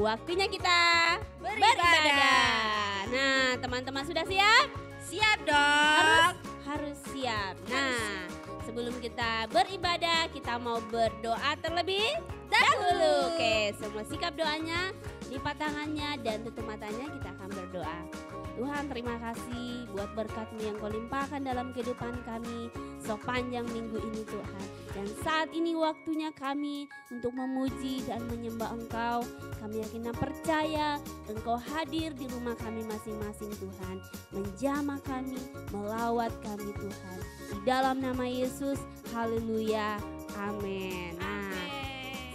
waktunya kita beribadah. Nah, teman-teman sudah siap? Siap dong. Harus siap. Nah, sebelum kita beribadah, kita mau berdoa terlebih dahulu. Oke, semua sikap doanya, lipat tangannya dan tutup matanya, kita akan berdoa. Tuhan, terima kasih buat berkat-Mu yang Kau limpahkan dalam kehidupan kami sepanjang minggu ini Tuhan. Dan saat ini waktunya kami untuk memuji dan menyembah Engkau. Kami yakin dan percaya Engkau hadir di rumah kami masing-masing Tuhan. Menjamah kami, melawat kami Tuhan. Di dalam nama Yesus, haleluya, amin. Nah,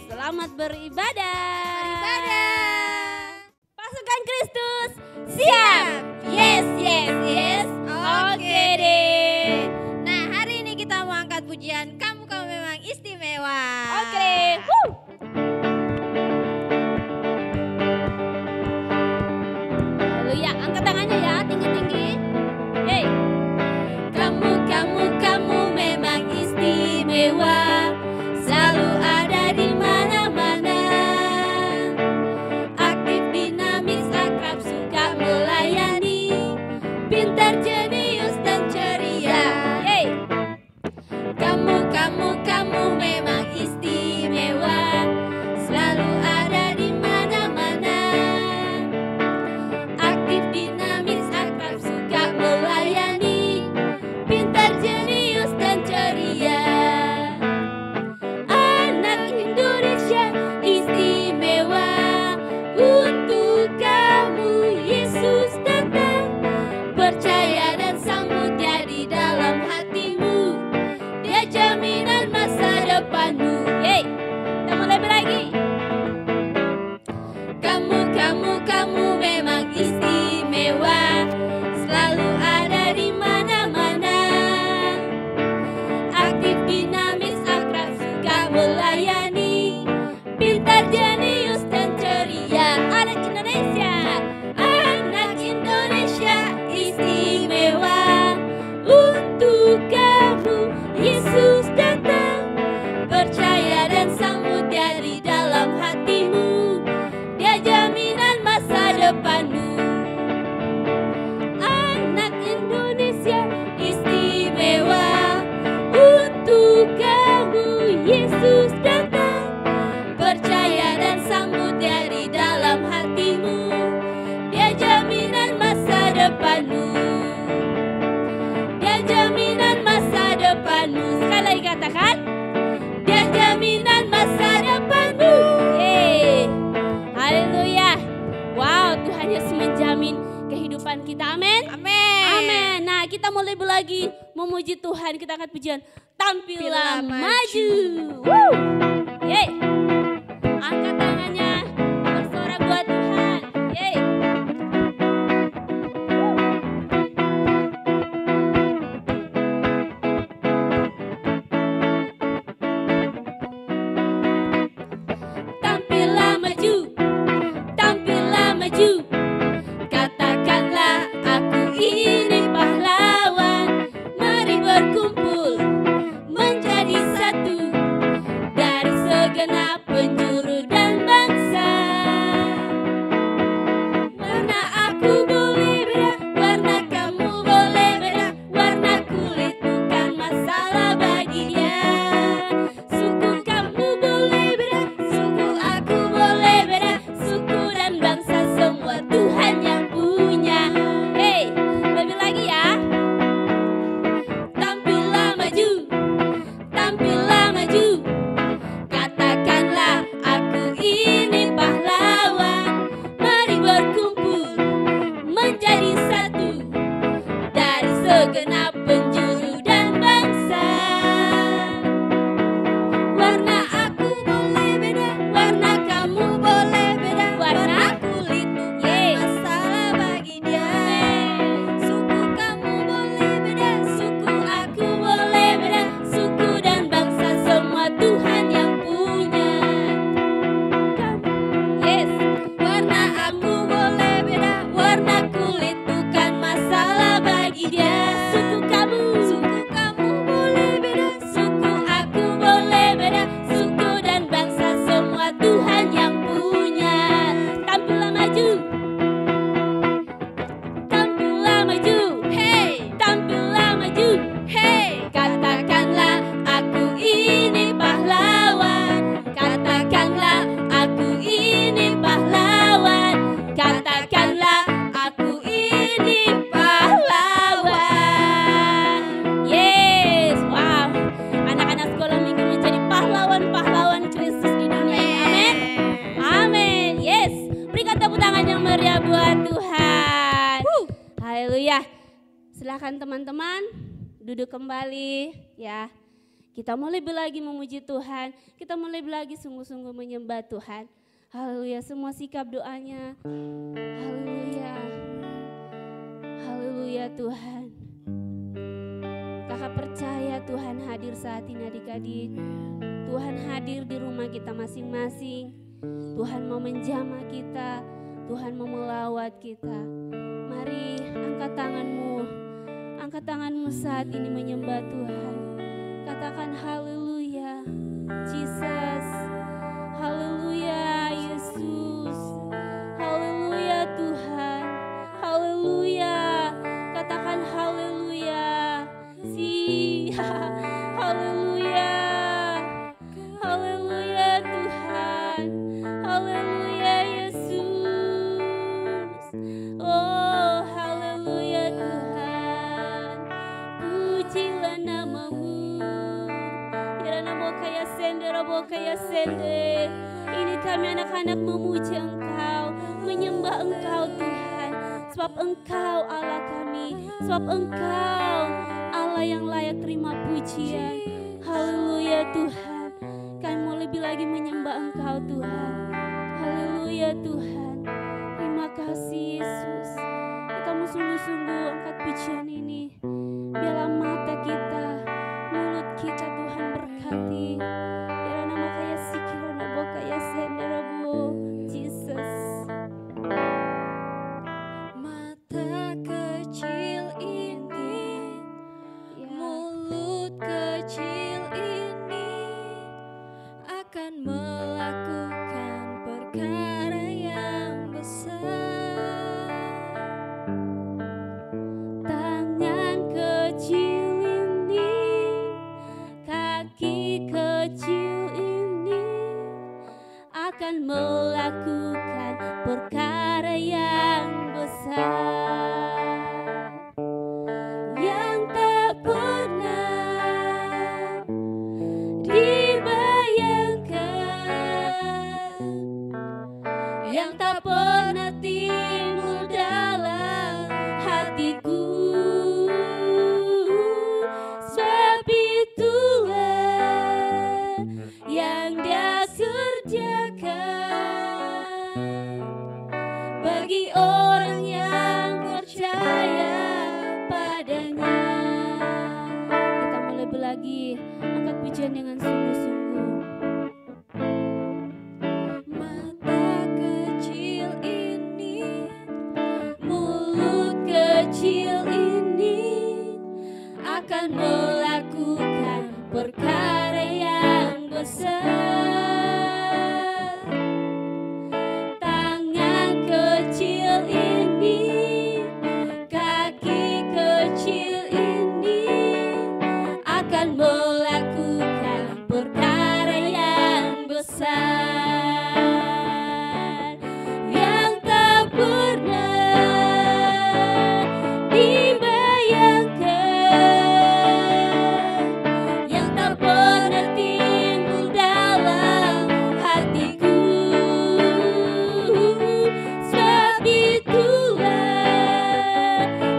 selamat beribadah. Pasukan Kristus, siap. Yes. Oke deh. Nah, hari ini kita mau angkat pujian Kamu Memang Istimewa. Oke. Haleluya, angkat tangannya ya, tinggi-tinggi. Hey. Kamu memang istimewa. Selalu ada di mana-mana. Aktif, dinamis, akrab, suka melayani. Pintar, jenius dan ceria. Hey. Kamu memang istimewa. Selalu ada di mana-mana. Aktif, dinamis, akrab, suka melayani. Pintar, jenius dan ceria. Anak Indonesia istimewa. Untuk kamu Yesus datang. Percaya dan sambut dia di dalam hatimu. Dia jaminan masa depanmu. Yeay, kita mulai lagi. Kamu memang istimewa. Selalu ada di mana-mana. Aktif, dinamis, akrab, suka melayani. Pintar, jenius dan ceria. Anak Indonesia istimewa. Untuk kamu Yesus datang. Percaya dan sambut dia di dalam hatimu. Dia jaminan masa depanmu. Anak Indonesia istimewa. Untuk kamu Yesus datang. Percaya dan sambut dia di dalam hatimu. Dia jaminan masa depanmu. Dia jaminan masa depanmu. Sekali lagi katakan. Dia jaminan masa depanmu. Yeay. Haleluya. Wow, Tuhan Yesus menjamin kehidupan kita. Amin. Amin. Nah, kita mulai lagi memuji Tuhan. Kita akan pujian Tampillah Maju. Woo. Yeay. Angkat tangannya. Bersorak buat Tuhan. Yeay. Tampillah maju. Tampillah maju. Katakanlah aku ini pahlawan. Mari berkumpul menjadi satu dari segenap Silahkan teman-teman duduk kembali ya. Kita mau lebih lagi memuji Tuhan, kita mau lebih lagi sungguh-sungguh menyembah Tuhan. Haleluya, semua sikap doanya. Haleluya. Haleluya Tuhan. Kakak percaya Tuhan hadir saat ini adik-adik. Tuhan hadir di rumah kita masing-masing. Tuhan mau menjamah kita, Tuhan mau melawat kita. Mari angkat tanganmu. Angkat tanganmu saat ini menyembah Tuhan. Katakan haleluya, Jesus. Haleluya, Yesus. Haleluya Tuhan. Haleluya. Katakan haleluya. Haleluya. Haleluya Tuhan. Haleluya Yesus. Oh, haleluya Tuhan. Pujilah namamu. Kaya sende, robo kaya sende. Ini kami anak-anak memuji Engkau, menyembah Engkau Tuhan. Sebab Engkau Allah kami, sebab Engkau Allah yang layak terima pujian. Haleluya Tuhan. Kami mau lebih lagi menyembah Engkau Tuhan. Haleluya Tuhan. Terima kasih Yesus. Kita mau sungguh-sungguh angkat pujian ini. Biarlah mata kita, mulut kita Tuhan berkati. Biarlah nama kaya sikira nabo kaya senderabo. Jesus. Mata kecil ini, mulut kecil ini akan melakukan perkara yang besar. Tangan kecil ini, kaki kecil ini akan melakukan perkara yang besar yang tak pernah dibayangkan, yang tak pernah timbul dalam hatiku. Sebab itulah yang Dia kerjakan bagi orang yang percaya padanya. Kita mulai lagi angkat pujian dengan sungguh-sungguh. Mata kecil ini, Mulut kecil ini akan melakukan perkara yang besar. Tangan kecil ini, kaki kecil ini akan melakukan perkara yang besar yang tak pernah dibayangkan, yang tak pernah timbul dalam hatiku. Sebab itulah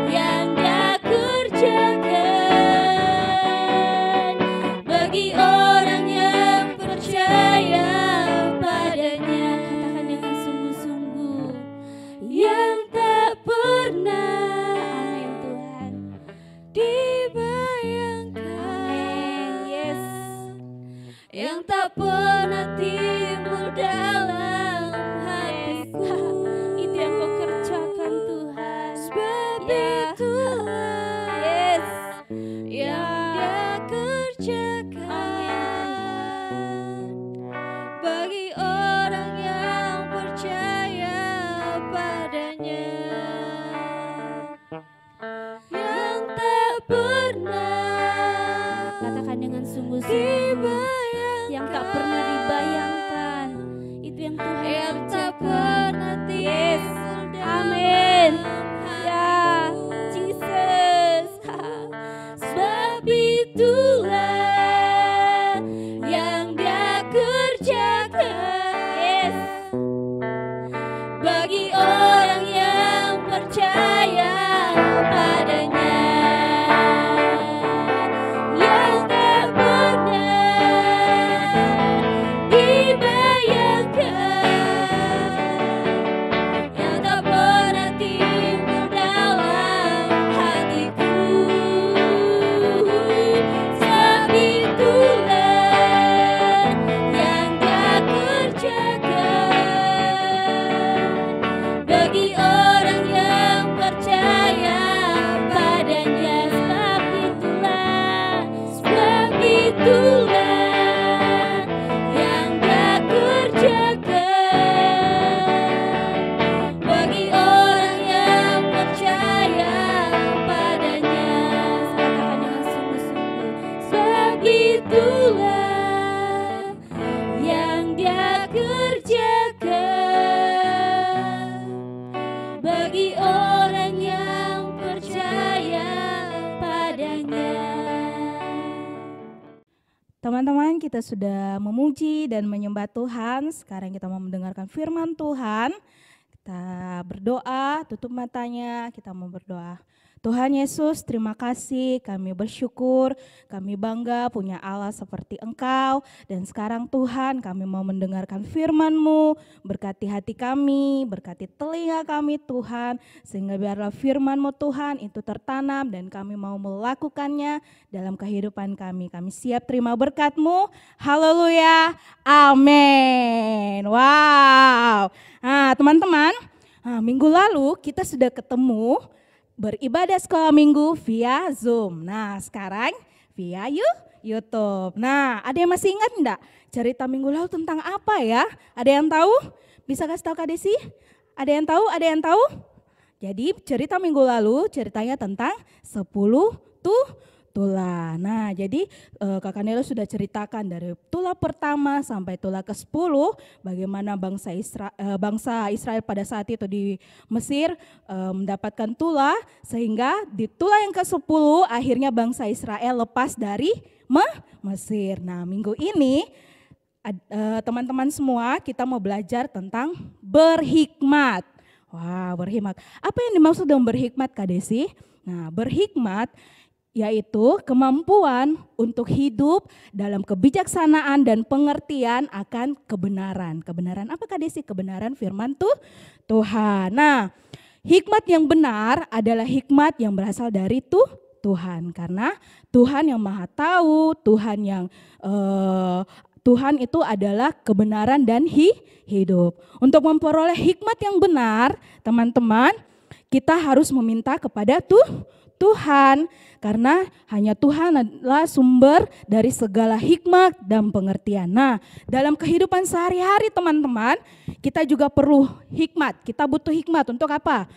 yang Dia kerjakan bagi orang yang percaya padanya. Katakan dengan sungguh-sungguh, yang tak pernah, amin Tuhan, dibayangkan, amin, yes, yang tak pernah timbul dalam hatiku. itu yang Kau kerjakan Tuhan. Sebab Ya. itulah Yes, yang Dia kerjakan bagi orang yang percaya padanya, yang tak pernah katakan dengan sungguh-sungguh, dibayangkan, yang tak pernah dibayangkan, itu yang Tuhan yang tak kerjakan. pernah Yes, timbul amin. dalam Ya, hatiku. Jesus. Sebab itulah yang Dia kerjakan. Yes. Bagi orang yang percaya padanya. Teman-teman, kita sudah memuji dan menyembah Tuhan. Sekarang kita mau mendengarkan firman Tuhan. Kita berdoa, tutup matanya, kita mau berdoa. Tuhan Yesus, terima kasih, kami bersyukur, kami bangga punya Allah seperti Engkau. Dan sekarang Tuhan, kami mau mendengarkan firman-Mu, berkati hati kami, berkati telinga kami Tuhan, sehingga biarlah firman-Mu Tuhan itu tertanam dan kami mau melakukannya dalam kehidupan kami. Kami siap terima berkat-Mu, haleluya, amin. Wow, nah teman-teman, minggu lalu kita sudah ketemu beribadah sekolah minggu via Zoom. Nah sekarang via YouTube. Nah ada yang masih ingat enggak cerita minggu lalu tentang apa ya? Ada yang tahu? Bisa kasih tahu Kak Desi? Ada yang tahu? Ada yang tahu? Jadi cerita minggu lalu ceritanya tentang 10 tula. Nah jadi Kakak Nelo sudah ceritakan dari tula pertama sampai tula ke-10 bagaimana bangsa Israel pada saat itu di Mesir mendapatkan tula, sehingga di tula yang ke-10 akhirnya bangsa Israel lepas dari Mesir. Nah minggu ini teman-teman semua kita mau belajar tentang berhikmat. Wah, berhikmat. Apa yang dimaksud dengan berhikmat Kak Desi? Nah berhikmat yaitu kemampuan untuk hidup dalam kebijaksanaan dan pengertian akan kebenaran. Kebenaran apa Kak Desi? Kebenaran firman Tuhan. Nah, hikmat yang benar adalah hikmat yang berasal dari Tuhan. Karena Tuhan yang maha tahu, Tuhan itu adalah kebenaran dan hidup. Untuk memperoleh hikmat yang benar, teman-teman, kita harus meminta kepada Tuhan, karena hanya Tuhan adalah sumber dari segala hikmat dan pengertian. Nah, dalam kehidupan sehari-hari teman-teman, kita juga perlu hikmat. Kita butuh hikmat untuk apa?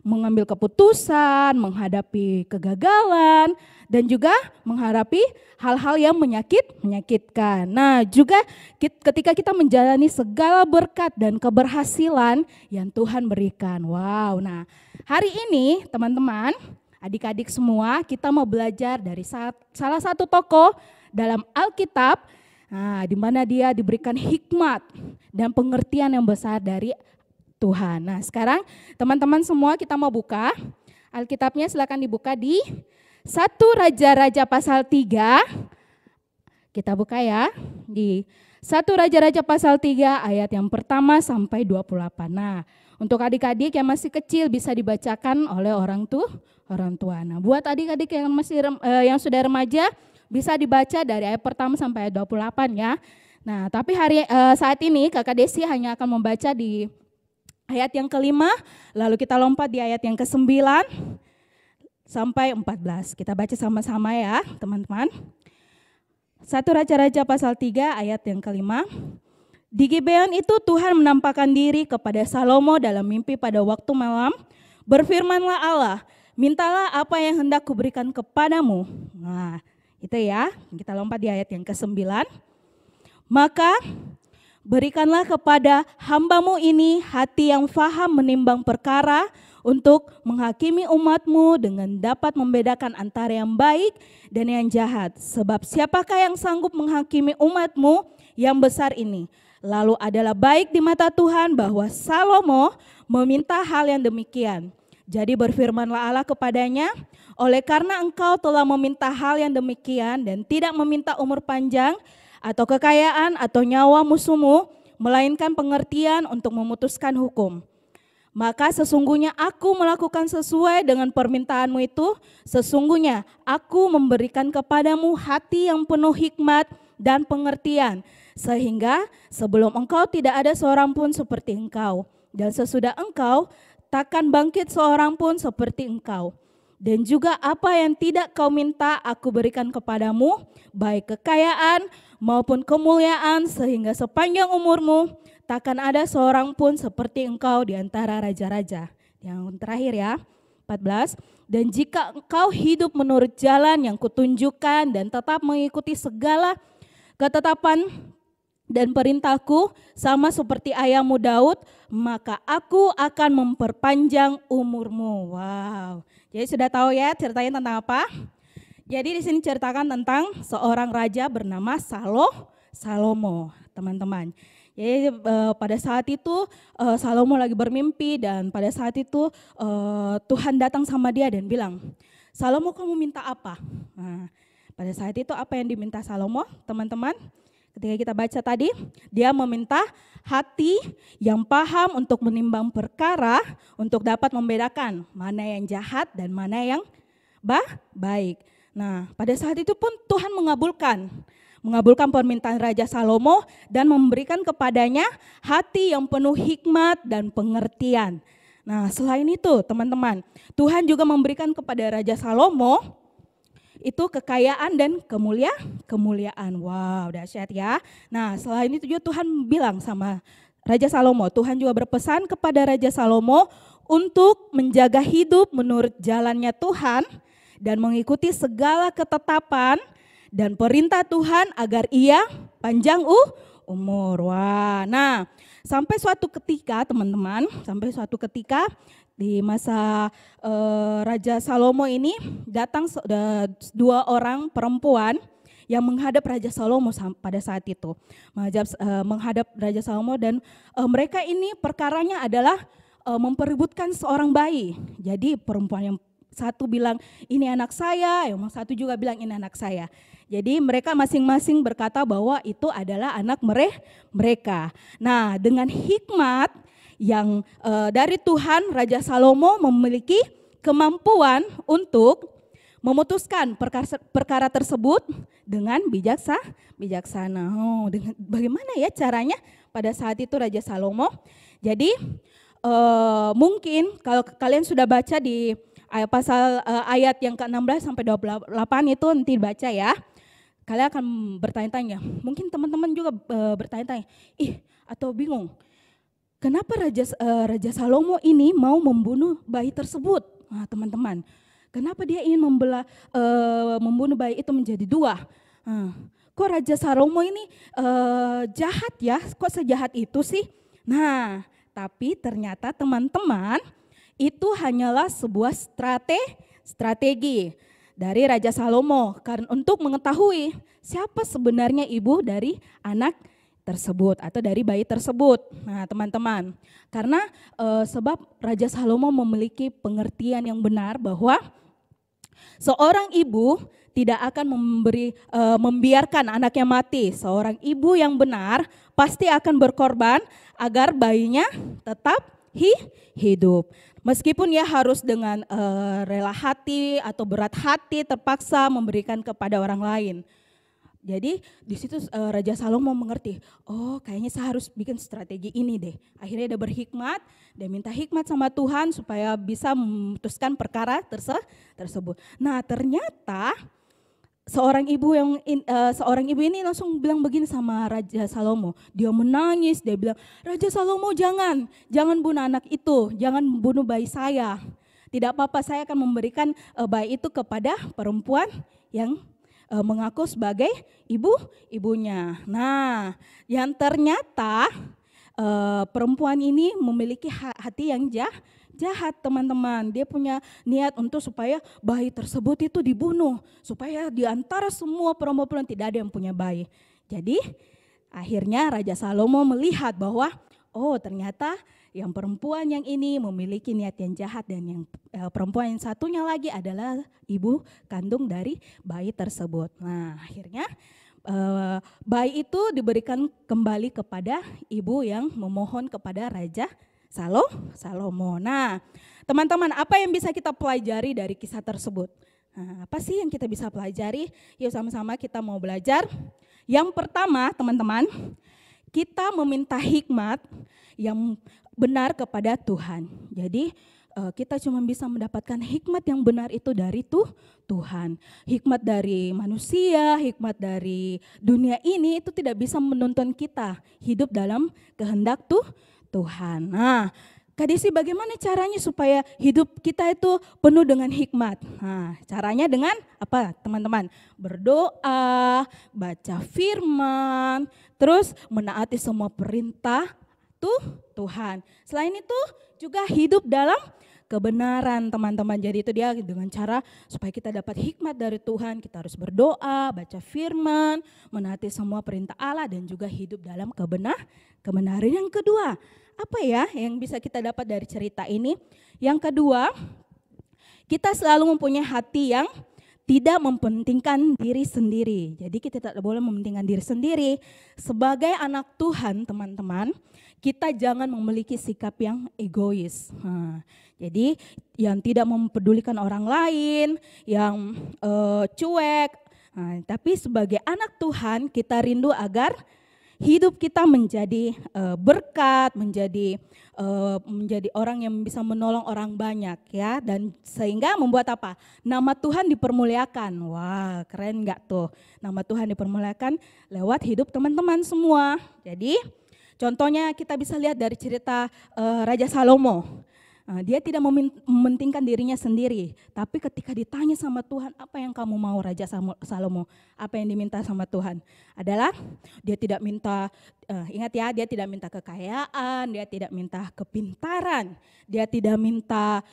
Mengambil keputusan, menghadapi kegagalan, dan juga menghadapi hal-hal yang menyakitkan. Nah, juga ketika kita menjalani segala berkat dan keberhasilan yang Tuhan berikan. Wow, nah hari ini teman-teman, adik-adik semua, kita mau belajar dari salah satu tokoh dalam Alkitab, di mana dia diberikan hikmat dan pengertian yang besar dari Tuhan. Nah sekarang teman-teman semua kita mau buka Alkitabnya, silakan dibuka di 1 Raja-Raja pasal 3. Kita buka ya, di 1 Raja-Raja pasal 3 ayat yang pertama sampai 28. Nah untuk adik-adik yang masih kecil bisa dibacakan oleh orang tua. Nah, buat adik-adik yang yang sudah remaja bisa dibaca dari ayat pertama sampai ayat 28 ya. Nah, tapi saat ini Kakak Desi hanya akan membaca di ayat yang kelima, lalu kita lompat di ayat yang ke-9 sampai 14. Kita baca sama-sama ya, teman-teman. 1 Raja-Raja pasal 3 ayat yang kelima. Di Gibeon itu Tuhan menampakkan diri kepada Salomo dalam mimpi pada waktu malam. Berfirmanlah Allah, mintalah apa yang hendak kuberikan kepadamu. Nah itu ya, kita lompat di ayat yang ke-9. Maka berikanlah kepada hambamu ini hati yang faham menimbang perkara untuk menghakimi umatmu dengan dapat membedakan antara yang baik dan yang jahat. Sebab siapakah yang sanggup menghakimi umatmu yang besar ini? Lalu adalah baik di mata Tuhan bahwa Salomo meminta hal yang demikian. Jadi berfirmanlah Allah kepadanya, oleh karena engkau telah meminta hal yang demikian dan tidak meminta umur panjang atau kekayaan atau nyawa musuhmu, melainkan pengertian untuk memutuskan hukum. Maka sesungguhnya aku melakukan sesuai dengan permintaanmu itu, sesungguhnya aku memberikan kepadamu hati yang penuh hikmat dan pengertian, sehingga sebelum engkau tidak ada seorang pun seperti engkau, dan sesudah engkau takkan bangkit seorang pun seperti engkau. Dan juga apa yang tidak kau minta aku berikan kepadamu, baik kekayaan maupun kemuliaan, sehingga sepanjang umurmu takkan ada seorang pun seperti engkau di antara raja-raja. Yang terakhir ya, 14. Dan jika engkau hidup menurut jalan yang kutunjukkan dan tetap mengikuti segala ketetapan dan perintahku sama seperti ayahmu Daud, maka aku akan memperpanjang umurmu. Wow. Jadi sudah tahu ya ceritanya tentang apa? Jadi di sini ceritakan tentang seorang raja bernama Salomo, teman-teman. Jadi pada saat itu Salomo lagi bermimpi dan pada saat itu Tuhan datang sama dia dan bilang, Salomo kamu minta apa? Nah, pada saat itu apa yang diminta Salomo, teman-teman? Ketika kita baca tadi, dia meminta hati yang paham untuk menimbang perkara, untuk dapat membedakan mana yang jahat dan mana yang baik. Nah, pada saat itu pun Tuhan mengabulkan permintaan Raja Salomo dan memberikan kepadanya hati yang penuh hikmat dan pengertian. Nah, selain itu teman-teman, Tuhan juga memberikan kepada Raja Salomo itu kekayaan dan kemuliaan. Wow, dahsyat ya. Nah, selain itu juga Tuhan bilang sama Raja Salomo, Tuhan juga berpesan kepada Raja Salomo untuk menjaga hidup menurut jalannya Tuhan dan mengikuti segala ketetapan dan perintah Tuhan agar ia panjang umur. Wah, nah sampai suatu ketika teman-teman, di masa Raja Salomo ini datang dua orang perempuan yang menghadap Raja Salomo pada saat itu. Menghadap Raja Salomo dan mereka ini perkaranya adalah memperebutkan seorang bayi. Jadi perempuan yang satu bilang ini anak saya, yang satu juga bilang ini anak saya. Jadi mereka masing-masing berkata bahwa itu adalah anak mereka. Nah, dengan hikmat yang dari Tuhan, Raja Salomo memiliki kemampuan untuk memutuskan perkara tersebut dengan bijaksana. Bagaimana ya caranya pada saat itu Raja Salomo? Jadi mungkin kalau kalian sudah baca di ayat yang ke-16 sampai 28 itu nanti baca ya. Kalian akan bertanya-tanya, mungkin teman-teman juga bertanya-tanya, atau bingung. Kenapa Raja Salomo ini mau membunuh bayi tersebut? Nah, teman-teman, kenapa dia ingin membunuh bayi itu menjadi dua? Kok Raja Salomo ini jahat ya? Kok sejahat itu sih? Nah, tapi ternyata teman-teman, itu hanyalah sebuah strategi dari Raja Salomo untuk mengetahui siapa sebenarnya ibu dari anak tersebut atau dari bayi tersebut. Nah, teman-teman, karena sebab Raja Salomo memiliki pengertian yang benar bahwa seorang ibu tidak akan membiarkan anaknya mati. Seorang ibu yang benar pasti akan berkorban agar bayinya tetap hidup. Meskipun ya harus dengan rela hati atau berat hati terpaksa memberikan kepada orang lain. Jadi di situ Raja Salomo mengerti, oh kayaknya saya harus bikin strategi ini deh. Akhirnya dia berhikmat, dia minta hikmat sama Tuhan supaya bisa memutuskan perkara tersebut. Nah, ternyata seorang ibu ini langsung bilang begini sama Raja Salomo. Dia menangis, dia bilang, Raja Salomo jangan bunuh anak itu, jangan bunuh bayi saya. Tidak apa-apa, saya akan memberikan bayi itu kepada perempuan yang mengaku sebagai ibunya. Nah, yang ternyata perempuan ini memiliki hati yang jahat, teman-teman. Dia punya niat untuk supaya bayi tersebut itu dibunuh, supaya di antara semua perempuan tidak ada yang punya bayi. Jadi akhirnya Raja Salomo melihat bahwa ternyata yang perempuan yang ini memiliki niat yang jahat dan yang perempuan yang satunya lagi adalah ibu kandung dari bayi tersebut. Nah, akhirnya bayi itu diberikan kembali kepada ibu yang memohon kepada Raja Salomo. Nah, teman-teman, apa yang bisa kita pelajari dari kisah tersebut? Nah, apa sih yang kita bisa pelajari? Yuk sama-sama kita mau belajar. Yang pertama, teman-teman, kita meminta hikmat yang benar kepada Tuhan. Jadi kita cuma bisa mendapatkan hikmat yang benar itu dari Tuhan. Hikmat dari manusia, hikmat dari dunia ini itu tidak bisa menuntun kita hidup dalam kehendak Tuhan. Nah, Kak Desi, bagaimana caranya supaya hidup kita itu penuh dengan hikmat? Nah, caranya dengan apa, teman-teman? Berdoa, baca firman, terus menaati semua perintah Tuhan. Selain itu juga hidup dalam kebenaran teman-teman. Jadi itu dia dengan cara supaya kita dapat hikmat dari Tuhan, kita harus berdoa, baca firman, menaati semua perintah Allah dan juga hidup dalam kebenaran. Yang kedua, apa ya yang bisa kita dapat dari cerita ini? Yang kedua, kita selalu mempunyai hati yang tidak mementingkan diri sendiri. Jadi kita tidak boleh mementingkan diri sendiri. Sebagai anak Tuhan teman-teman, kita jangan memiliki sikap yang egois. Jadi yang tidak mempedulikan orang lain, yang cuek. Tapi sebagai anak Tuhan kita rindu agar hidup kita menjadi berkat, menjadi orang yang bisa menolong orang banyak ya, dan sehingga membuat apa? Nama Tuhan dipermuliakan. Wah, keren enggak tuh? Nama Tuhan dipermuliakan lewat hidup teman-teman semua. Jadi contohnya kita bisa lihat dari cerita Raja Salomo. Dia tidak mementingkan dirinya sendiri, tapi ketika ditanya sama Tuhan, apa yang kamu mau Raja Salomo? Apa yang diminta sama Tuhan? Adalah dia tidak minta, ingat ya, dia tidak minta kekayaan, dia tidak minta kepintaran, dia tidak minta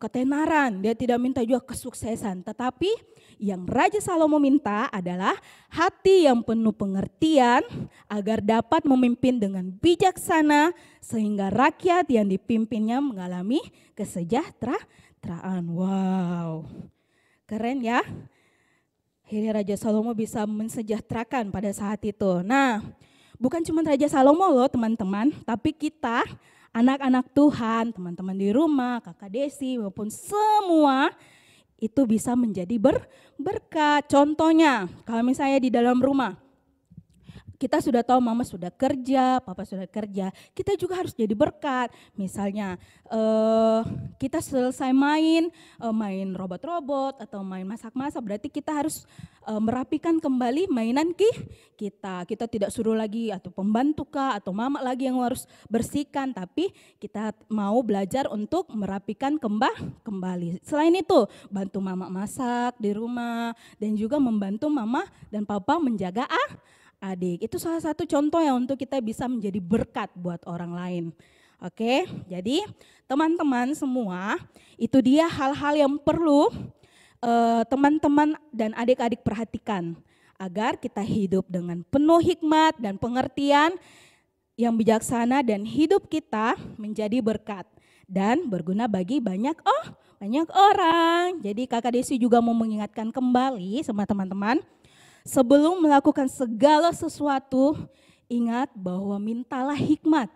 ketenaran, dia tidak minta juga kesuksesan. Tetapi yang Raja Salomo minta adalah hati yang penuh pengertian agar dapat memimpin dengan bijaksana sehingga rakyat yang dipimpinnya mengalami kesejahteraan. Wow, keren ya. Akhirnya Raja Salomo bisa mensejahterakan pada saat itu. Nah, bukan cuma Raja Salomo loh teman-teman, tapi kita anak-anak Tuhan, teman-teman di rumah, Kakak Desi maupun semua itu bisa menjadi berkat. Contohnya, kalau misalnya di dalam rumah, kita sudah tahu mama sudah kerja, papa sudah kerja, kita juga harus jadi berkat. Misalnya kita selesai main robot-robot atau main masak-masak, berarti kita harus merapikan kembali mainan kita. Kita tidak suruh lagi atau pembantu kah atau mama lagi yang harus bersihkan, tapi kita mau belajar untuk merapikan kembali. Selain itu, bantu mama masak di rumah dan juga membantu mama dan papa menjaga adik. Itu salah satu contoh yang untuk kita bisa menjadi berkat buat orang lain. Oke, jadi teman-teman semua, itu dia hal-hal yang perlu teman-teman dan adik-adik perhatikan agar kita hidup dengan penuh hikmat dan pengertian yang bijaksana dan hidup kita menjadi berkat dan berguna bagi banyak orang. Jadi Kakak Desi juga mau mengingatkan kembali sama teman-teman, sebelum melakukan segala sesuatu, ingat bahwa mintalah hikmat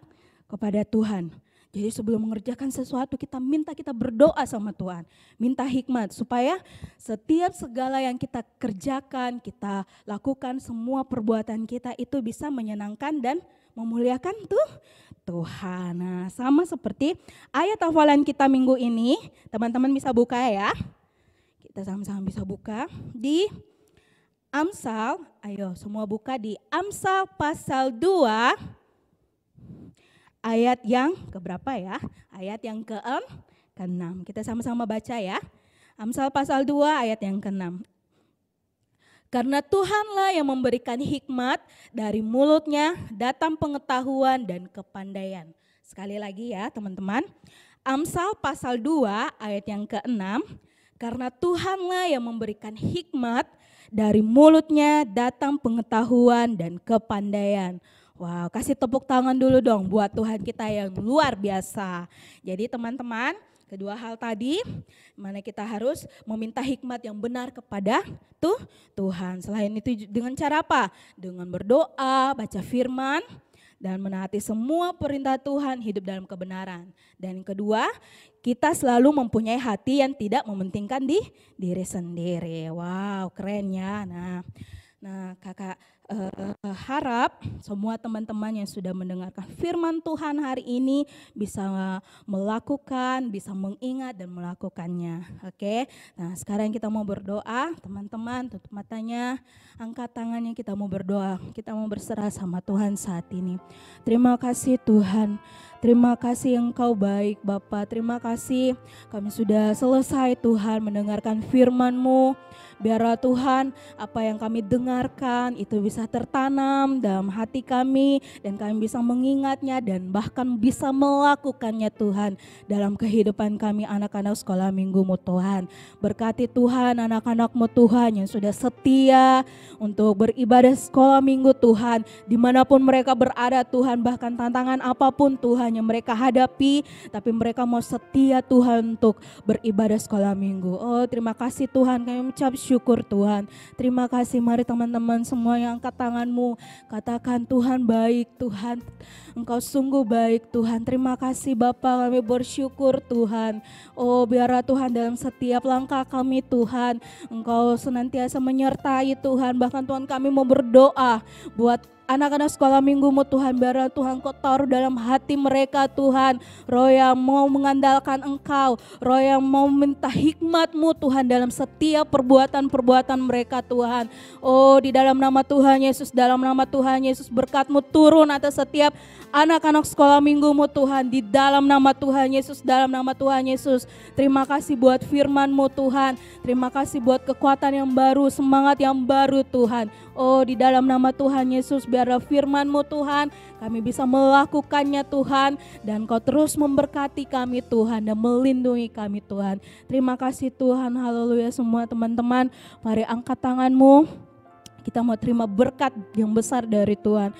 kepada Tuhan. Jadi sebelum mengerjakan sesuatu kita berdoa sama Tuhan. Minta hikmat supaya setiap segala yang kita kerjakan, kita lakukan, semua perbuatan kita itu bisa menyenangkan dan memuliakan Tuhan. Nah, sama seperti ayat hafalan kita minggu ini, teman-teman bisa buka ya. Kita sama-sama bisa buka di Amsal, ayo semua buka di Amsal pasal 2 ayat yang keberapa ya? Ayat yang ke-6. Kita sama-sama baca ya. Amsal pasal 2 ayat yang ke-6. Karena Tuhanlah yang memberikan hikmat, dari mulutnya datang pengetahuan dan kepandaian. Sekali lagi ya teman-teman. Amsal pasal 2 ayat yang ke-6. Karena Tuhanlah yang memberikan hikmat, dari mulutnya datang pengetahuan dan kepandaian. Wow, kasih tepuk tangan dulu dong buat Tuhan kita yang luar biasa. Jadi teman-teman, kedua hal tadi, mana kita harus meminta hikmat yang benar kepada Tuhan. Selain itu dengan cara apa? Dengan berdoa, baca firman, dan menaati semua perintah Tuhan, hidup dalam kebenaran. Dan yang kedua, kita selalu mempunyai hati yang tidak mementingkan diri sendiri. Wow, keren ya. Nah kakak harap semua teman-teman yang sudah mendengarkan firman Tuhan hari ini bisa melakukan, bisa mengingat dan melakukannya. Oke, nah sekarang kita mau berdoa, teman-teman tutup matanya, angkat tangannya, kita mau berdoa, kita mau berserah sama Tuhan saat ini. Terima kasih Tuhan, terima kasih Engkau baik Bapa, terima kasih kami sudah selesai Tuhan mendengarkan firman-Mu. Biarlah Tuhan apa yang kami dengarkan itu bisa tertanam dalam hati kami dan kami bisa mengingatnya dan bahkan bisa melakukannya Tuhan dalam kehidupan kami anak-anak sekolah minggu-Mu Tuhan. Berkati Tuhan anak-anak-Mu Tuhan yang sudah setia untuk beribadah sekolah minggu Tuhan, dimanapun mereka berada Tuhan, bahkan tantangan apapun Tuhan yang mereka hadapi, tapi mereka mau setia Tuhan untuk beribadah sekolah minggu. Oh terima kasih Tuhan, kami mengucap syukur Tuhan. Terima kasih, mari teman-teman semua yang angkat tanganmu, katakan Tuhan baik Tuhan, Engkau sungguh baik Tuhan. Terima kasih Bapa, kami bersyukur Tuhan. Oh biarlah Tuhan dalam setiap langkah kami Tuhan, Engkau senantiasa menyertai Tuhan. Bahkan Tuhan kami mau berdoa buat anak-anak sekolah minggu-Mu Tuhan, biarlah Tuhan Kau taruh dalam hati mereka Tuhan, roh yang mau mengandalkan Engkau, roh yang mau minta hikmat-Mu Tuhan dalam setiap perbuatan-perbuatan mereka Tuhan. Oh di dalam nama Tuhan Yesus, dalam nama Tuhan Yesus, berkat-Mu turun atas setiap anak-anak sekolah minggu-Mu Tuhan, di dalam nama Tuhan Yesus, dalam nama Tuhan Yesus. Terima kasih buat firman-Mu Tuhan, terima kasih buat kekuatan yang baru, semangat yang baru Tuhan. Oh di dalam nama Tuhan Yesus, biarlah firman-Mu Tuhan, kami bisa melakukannya Tuhan, dan Kau terus memberkati kami Tuhan dan melindungi kami Tuhan. Terima kasih Tuhan, haleluya. Semua teman-teman mari angkat tanganmu, kita mau terima berkat yang besar dari Tuhan.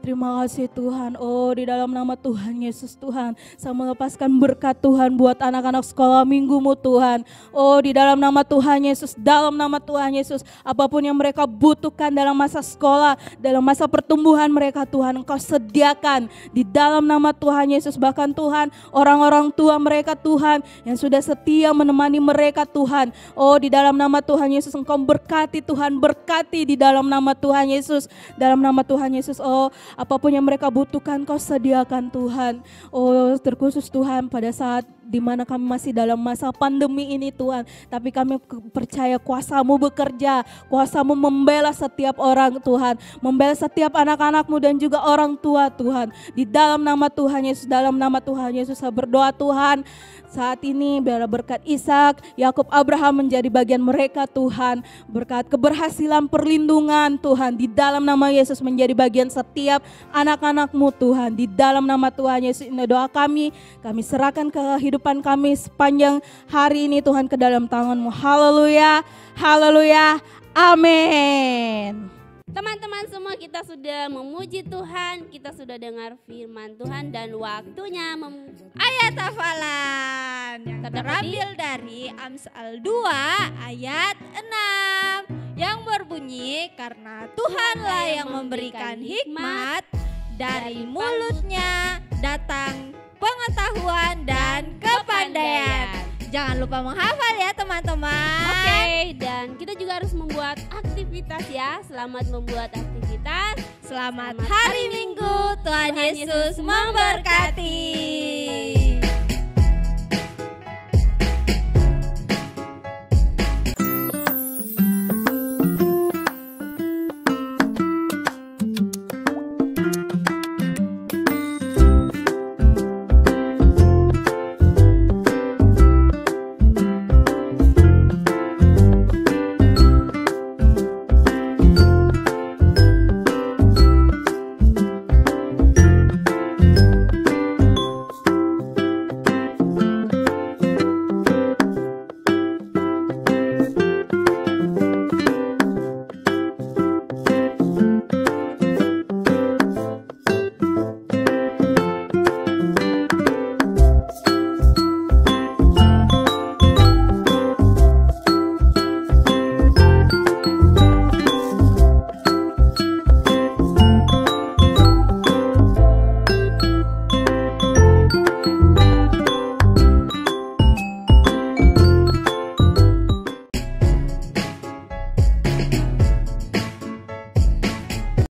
Terima kasih Tuhan. Oh di dalam nama Tuhan Yesus Tuhan, saya melepaskan berkat Tuhan buat anak-anak sekolah minggu-Mu Tuhan. Oh di dalam nama Tuhan Yesus, dalam nama Tuhan Yesus, apapun yang mereka butuhkan dalam masa sekolah, dalam masa pertumbuhan mereka Tuhan, Engkau sediakan di dalam nama Tuhan Yesus. Bahkan Tuhan, orang-orang tua mereka Tuhan yang sudah setia menemani mereka Tuhan. Oh di dalam nama Tuhan Yesus, Engkau berkati Tuhan, berkati di dalam nama Tuhan Yesus, dalam nama Tuhan Yesus. Oh apapun yang mereka butuhkan Kau sediakan Tuhan. Oh terkhusus Tuhan pada saat dimana kami masih dalam masa pandemi ini Tuhan, tapi kami percaya kuasa-Mu bekerja, kuasa-Mu membela setiap orang Tuhan, membela setiap anak-anak-Mu dan juga orang tua Tuhan. Di dalam nama Tuhan Yesus, dalam nama Tuhan Yesus saya berdoa Tuhan, saat ini biarlah berkat Ishak, Yakub, Abraham menjadi bagian mereka Tuhan. Berkat keberhasilan, perlindungan Tuhan, di dalam nama Yesus menjadi bagian setiap anak-anak-Mu Tuhan. Di dalam nama Tuhan Yesus ini doa kami serahkan kehidupan kami sepanjang hari ini Tuhan ke dalam tangan-Mu. Haleluya, haleluya, amin. Teman-teman semua, kita sudah memuji Tuhan, kita sudah dengar firman Tuhan, dan waktunya ayat hafalan yang terambil dari Amsal 2 ayat 6 yang berbunyi, karena Tuhanlah yang memberikan hikmat, dari mulutnya datang pengetahuan dan kepandaian. Jangan lupa menghafal ya teman-teman. Oke, dan kita juga harus membuat aktivitas ya. Selamat membuat aktivitas. Selamat hari Minggu. Tuhan Yesus memberkati.